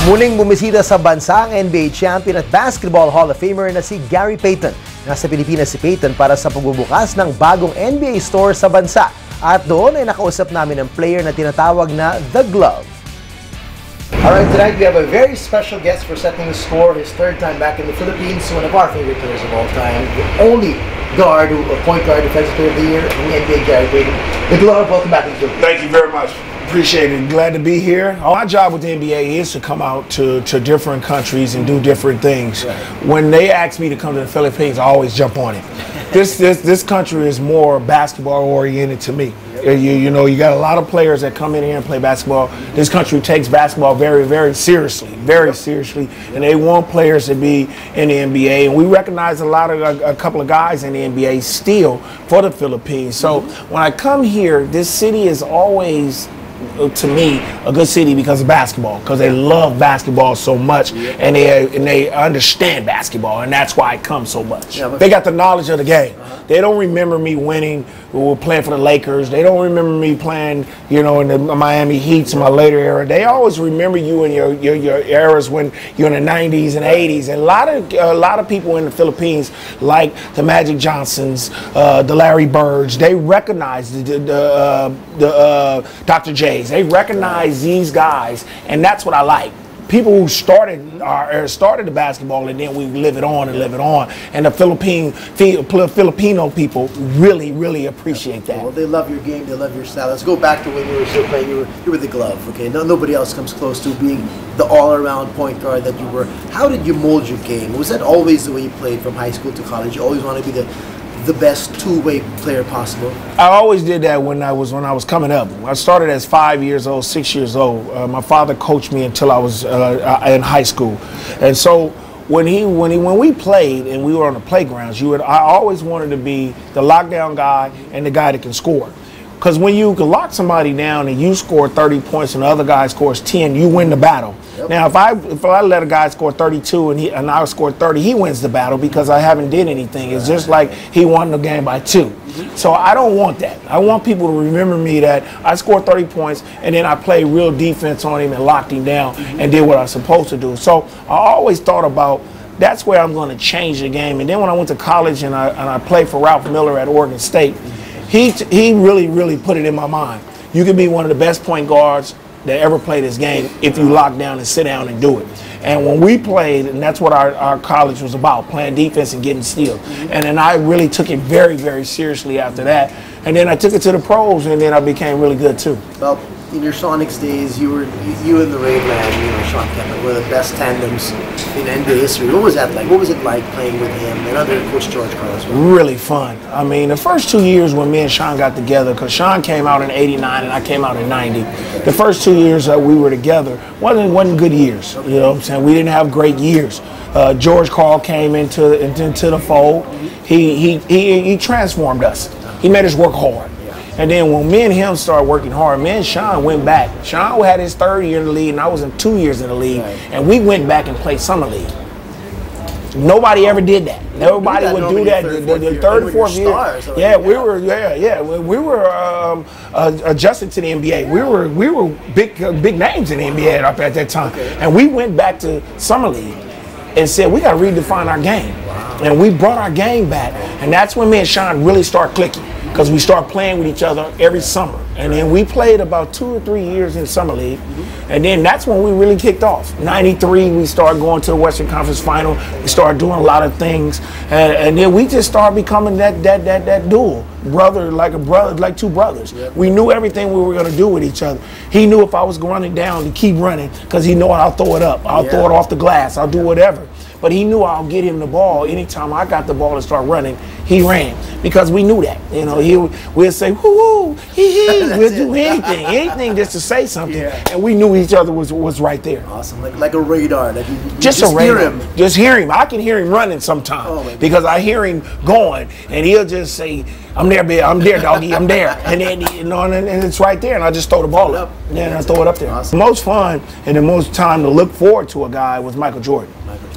Muling bumisita sa bansa ang NBA champion at Basketball Hall of Famer na si Gary Payton. Nasa Pilipinas si Payton para sa pagbubukas ng bagong NBA store sa bansa. At doon ay nakausap namin ang player na tinatawag na The Glove. Alright, tonight we have a very special guest for setting the score. His third time back in the Philippines, one of our favorite players of all time. The only guard, point guard, defensive player of the year in the NBA, Gary Payton. The Glove, welcome back to the Philippines. Thank you very much. Appreciate it. Glad to be here. My job with the NBA is to come out to different countries and do different things. Right. When they ask me to come to the Philippines, I always jump on it. This country is more basketball oriented to me. You know, you got a lot of players that come in here and play basketball. This country takes basketball very seriously, seriously, and they want players to be in the NBA. And we recognize a couple of guys in the NBA still for the Philippines. So when I come here, this city is always, to me, a good city because of basketball, because they love basketball so much, and they understand basketball, and that's why it comes so much. They got the knowledge of the game. They don't remember me winning or playing for the Lakers. They don't remember me playing, you know, in the Miami Heats in my later era. They always remember you in your eras when you're in the 90s and 80s. And a lot of people in the Philippines, like the Magic Johnsons, the Larry Birds, they recognize the Dr. J's. They recognize these guys, and that's what I like. People who started the basketball, and then we live it on and live it on. And the Filipino people really appreciate that. Well, they love your game, they love your style. Let's go back to when you were still playing. You were the Glove, okay? Nobody else comes close to being the all-around point guard that you were. How did you mold your game? Was that always the way you played from high school to college? You always wanted to be the best two-way player possible? I always did that when I was coming up. I started as 5 years old, 6 years old. My father coached me until I was in high school, and so when we played and we were on the playgrounds, I always wanted to be the lockdown guy and the guy that can score. Because when you can lock somebody down and you score 30 points and the other guy scores 10, you win the battle. Yep. Now, if I let a guy score 32 and I score 30, he wins the battle because I haven't did anything. It's just like he won the game by 2. So I don't want that. I want people to remember me that I scored 30 points and then I played real defense on him and locked him down and did what I was supposed to do. So I always thought about that's where I'm going to change the game. And then when I went to college and I played for Ralph Miller at Oregon State, he really put it in my mind. You can be one of the best point guards that ever played this game if you lock down and sit down and do it. And when we played, and that's what our college was about, playing defense and getting steals. And then I really took it very seriously after that. And then I took it to the pros, and then I became really good too. Well, in your Sonics days, you and the Raveland, you know, Sean Kemp, were the best tandems in NBA history. What was that like? What was it like playing with him and other Coach George Carlos? Really fun. I mean, the first 2 years when me and Sean got together, because Sean came out in '89 and I came out in '90. The first 2 years that we were together wasn't good years. You know what I'm saying? We didn't have great years. George Carl came into the fold. He transformed us. He made us work hard. And then when me and him started working hard, me and Sean went back. Sean had his 3rd year in the league, and I was in 2 years in the league. Right. And we went back and played summer league. Nobody ever did that. Nobody would do that. The third and fourth year. Yeah, we were adjusting to the NBA. We were big names in the NBA at that time. Okay. And we went back to summer league and said we got to redefine our game. Wow. And we brought our game back, and that's when me and Sean really started clicking. Because we started playing with each other every summer. And then we played about 2 or 3 years in summer league. And then that's when we really kicked off. '93, we started going to the Western Conference Final. We started doing a lot of things. And then we just started becoming that duel. Like two brothers. Yep. We knew everything we were going to do with each other. He knew if I was running down to keep running, because he knew I'll throw it up. I'll throw it off the glass. I'll do whatever. But he knew I'll get him the ball. Anytime I got the ball and start running, he ran. Because we knew that. You know, we'd say, whoo, hee. We'll do anything just to say something. Yeah. And we knew each other was right there. Awesome. Like a radar. Like you just a radar. Hear him. Just hear him. I can hear him running sometimes because I hear him going, and he'll just say, I'm there, big. I'm there, doggy. I'm there. And then, and it's right there. And I just throw the ball up. Yeah, and I throw it up there. Awesome. The most fun and the most time to look forward to a guy was Michael Jordan.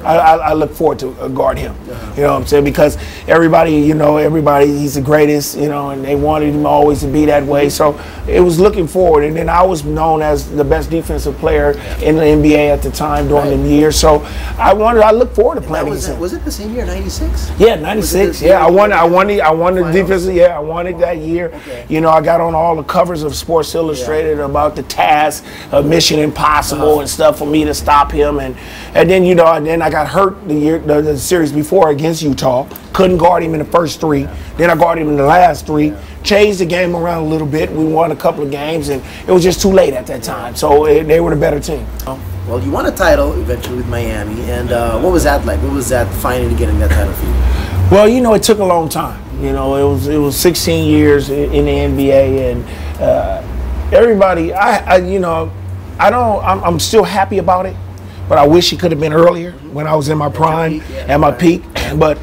I look forward to guard him. You know what I'm saying? Because everybody, he's the greatest, and they wanted him always to be that way. So it was looking forward. And then I was known as the best defensive player in the NBA at the time during the year. So I look forward to playing against him. Was it the same year, 96? Yeah, 96. Yeah, I won the defensive. Yeah, I won it that year. Okay. I got on all the covers of Sports Illustrated about the task of Mission Impossible and stuff for me to stop him. And then I got hurt the series before against Utah. Couldn't guard him in the first three. Then I guarded him in the last three. Changed the game around a little bit. We won a couple of games, and it was just too late at that time. So they were the better team. Well, you won a title eventually with Miami, and what was that like? What was that finally getting that title for you? Well, it took a long time. It was 16 years in the NBA, and everybody. I'm still happy about it, but I wish it could have been earlier when I was in my prime, at my peak. But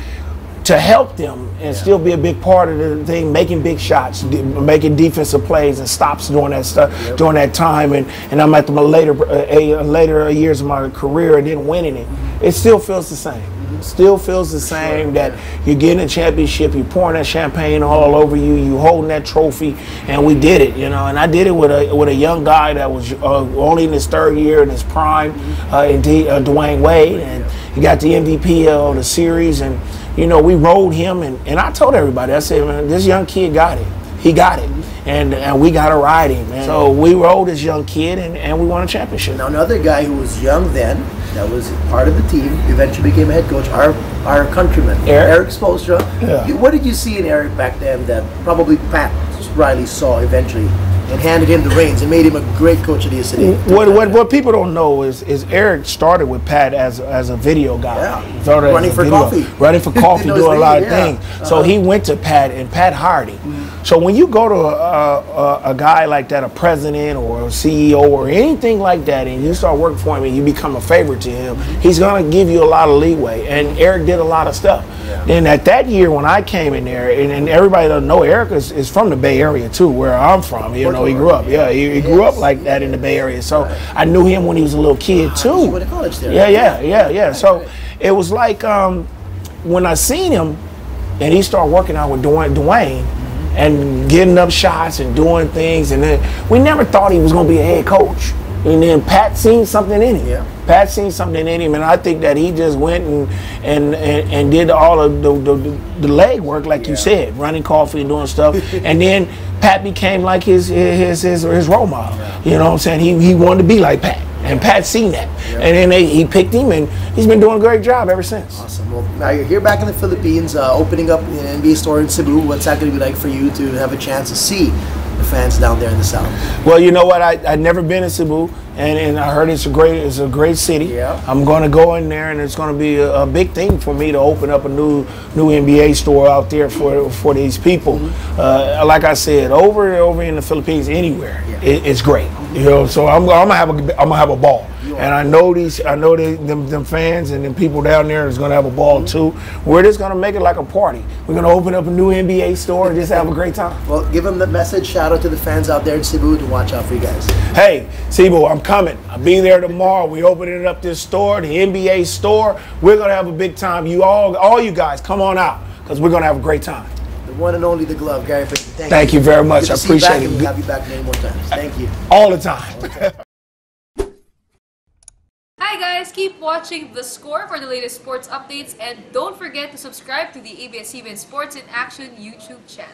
to help them and still be a big part of the thing, making big shots, making defensive plays and stops during that stuff during that time, and I'm at the later years of my career and then winning it. It still feels the same. Still feels the same that you're getting a championship, you're pouring that champagne all over you, you holding that trophy, and we did it, and I did it with a young guy that was only in his third year in his prime, Dwayne Wade, and he got the MVP of the series, and we rode him, and I told everybody, I said, man, this young kid got it. He got it. And we got to ride him. And so we rode this young kid, and we won a championship. Now, another guy who was young then, that was part of the team, eventually became a head coach, our countryman, Eric Spoelstra. Yeah. What did you see in Eric back then that probably Pat Riley saw eventually and handed him the reins and made him a great coach of the city? What people don't know is Eric started with Pat as a video guy. Yeah. Running for coffee, doing a lot of things. So he went to Pat, and Pat hired him. So when you go to a guy like that, a president or a CEO or anything like that, and you start working for him and you become a favorite to him, he's going to give you a lot of leeway. And Eric did a lot of stuff. Then at that year when I came in there, and everybody doesn't know, Eric is from the Bay Area too, where I'm from. He grew up. Yeah, he grew up like that in the Bay Area. So I knew him when he was a little kid too. He went to college there. Yeah. So it was like when I seen him, and he started working out with Dwayne. And getting up shots and doing things, and then we never thought he was going to be a head coach. And then Pat seen something in him. Pat seen something in him, and I think that he just went and did all of the leg work, like you said, running coffee and doing stuff. And then Pat became like his role model. You know what I'm saying? He wanted to be like Pat. And Pat seen that, and then he picked him, and he's been doing a great job ever since. Awesome. Well, now you're here back in the Philippines, opening up an NBA store in Cebu. What's that going to be like for you to have a chance to see the fans down there in the South? Well, you know what? I'd never been in Cebu, and I heard it's a great city. Yeah. I'm going to go in there, and it's going to be a big thing for me to open up a new NBA store out there for these people. Like I said, over in the Philippines, anywhere, it's great. So I'm gonna have a ball, and I know them fans and them people down there is gonna have a ball too. We're just gonna make it like a party. We're gonna open up a new NBA store and just have a great time. Well, give them the message. Shout out to the fans out there in Cebu to watch out for you guys. Hey, Cebu, I'm coming. I'll be there tomorrow. We opening up this store, the NBA store. We're gonna have a big time. You all you guys, come on out, because we're gonna have a great time. The one and only The Glove, Gary Payton. Thank you very much. I appreciate it. We'll have you back many more times. Thank you. All the time. Hi guys, keep watching The Score for the latest sports updates, and don't forget to subscribe to the ABS-CBN Sports in Action YouTube channel.